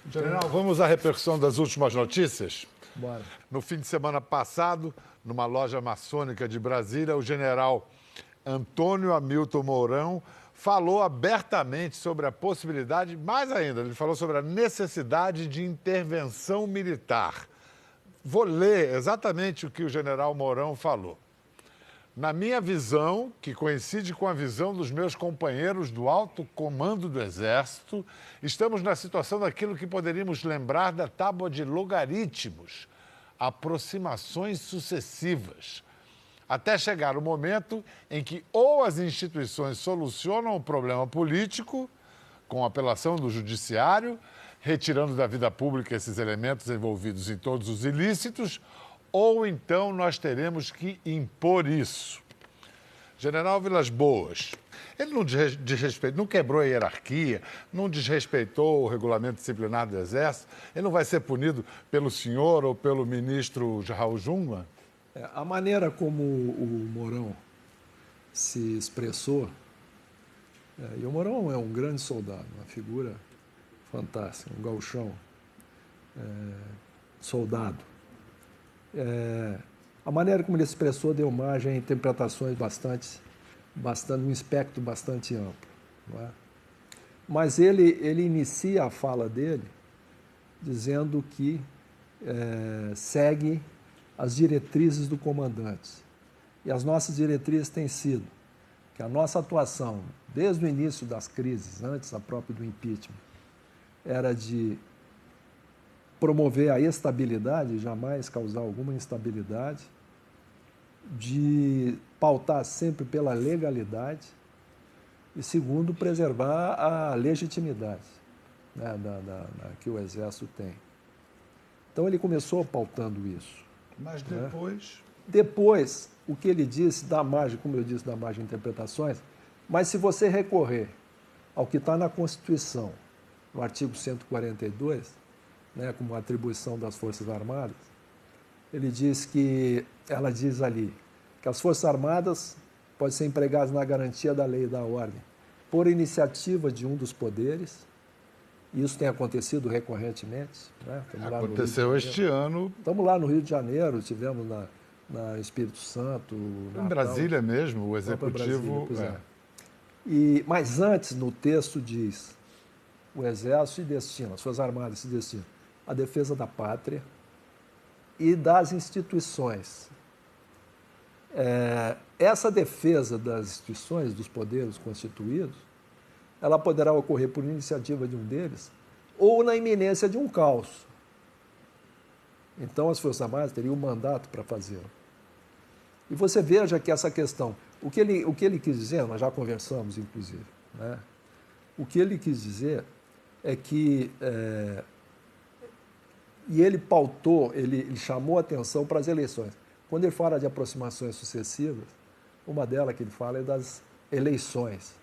General, vamos à repercussão das últimas notícias? Bora. No fim de semana passado, numa loja maçônica de Brasília, o general Antônio Hamilton Mourão falou abertamente sobre a possibilidade, mais ainda, ele falou sobre a necessidade de intervenção militar. Vou ler exatamente o que o general Mourão falou. Na minha visão, que coincide com a visão dos meus companheiros do alto comando do Exército, estamos na situação daquilo que poderíamos lembrar da tábua de logaritmos, aproximações sucessivas, até chegar o momento em que ou as instituições solucionam o problema político, com apelação do judiciário, retirando da vida pública esses elementos envolvidos em todos os ilícitos, ou então nós teremos que impor isso. General Vilas Boas, ele não desrespeitou, não quebrou a hierarquia, não desrespeitou o regulamento disciplinar do Exército, ele não vai ser punido pelo senhor ou pelo ministro Raul Jungmann? A maneira como o Mourão se expressou, e o Mourão é um grande soldado, uma figura fantástica, um gauchão, soldado. A maneira como ele se expressou deu margem a interpretações um espectro bastante amplo. Não é? Mas ele inicia a fala dele dizendo que segue as diretrizes do comandante. E as nossas diretrizes têm sido que a nossa atuação, desde o início das crises, antes a própria do impeachment, era de promover a estabilidade, jamais causar alguma instabilidade, de pautar sempre pela legalidade e, segundo, preservar a legitimidade, né, que o Exército tem. Então, ele começou pautando isso. Mas depois... Depois, o que ele disse dá margem, como eu disse, dá margem de interpretações, mas se você recorrer ao que está na Constituição, no artigo 142, né, como atribuição das Forças Armadas, ela diz ali que as Forças Armadas podem ser empregadas na garantia da lei e da ordem por iniciativa de um dos poderes, e isso tem acontecido recorrentemente. Né? Aconteceu este ano. Estamos lá no Rio de Janeiro, tivemos na Espírito Santo. Em Brasília mesmo, o Executivo... Mas antes, no texto diz, o Exército se destina, as Forças Armadas se destinam à defesa da pátria e das instituições. Essa defesa das instituições, dos poderes constituídos, ela poderá ocorrer por iniciativa de um deles ou na iminência de um caos. Então, as Forças Armadas teriam um mandato para fazê-lo. E você veja que essa questão, o que ele quis dizer, nós já conversamos, inclusive, né? O que ele quis dizer é que... E ele pautou, ele chamou a atenção para as eleições. Quando ele fala de aproximações sucessivas, uma delas que ele fala é das eleições.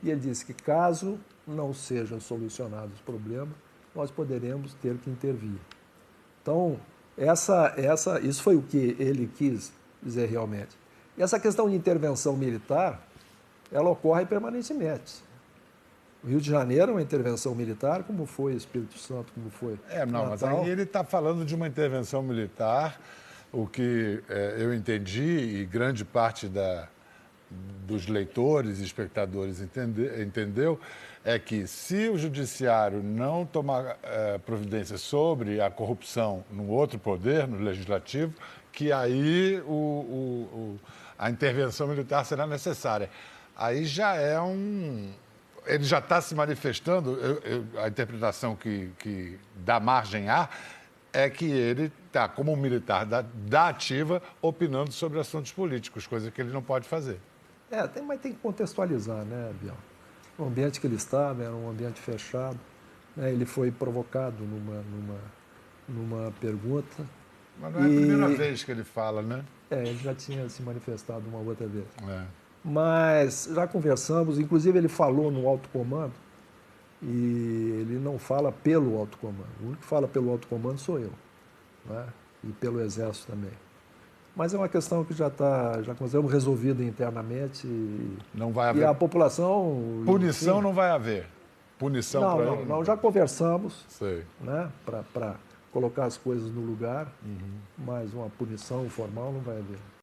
E ele disse que caso não sejam solucionados os problemas, nós poderemos ter que intervir. Então, isso foi o que ele quis dizer realmente. E essa questão de intervenção militar, ela ocorre permanentemente. O Rio de Janeiro é uma intervenção militar, como foi o Espírito Santo, como foi Natal. Mas aí ele está falando de uma intervenção militar, o que eu entendi, e grande parte dos leitores e espectadores entendeu, é que se o judiciário não tomar providência sobre a corrupção no outro poder, no legislativo, que aí a intervenção militar será necessária. Aí já é ele já está se manifestando, a interpretação que dá margem a é que ele está, como um militar da ativa, opinando sobre assuntos políticos, coisa que ele não pode fazer. Mas tem que contextualizar, né, Biel? O ambiente que ele estava era um ambiente fechado, né? Ele foi provocado numa pergunta. Mas não é a primeira vez que ele fala, né? Ele já tinha se manifestado uma outra vez. Mas já conversamos, inclusive ele falou no alto comando, e ele não fala pelo alto comando. O único que fala pelo alto comando sou eu, né? E pelo Exército também. Mas é uma questão que já consideramos resolvida internamente. Não vai haver. E a população... Punição não vai haver. punição Não, para não, ele? não, já conversamos, Sei. né, para colocar as coisas no lugar, mas uma punição formal não vai haver.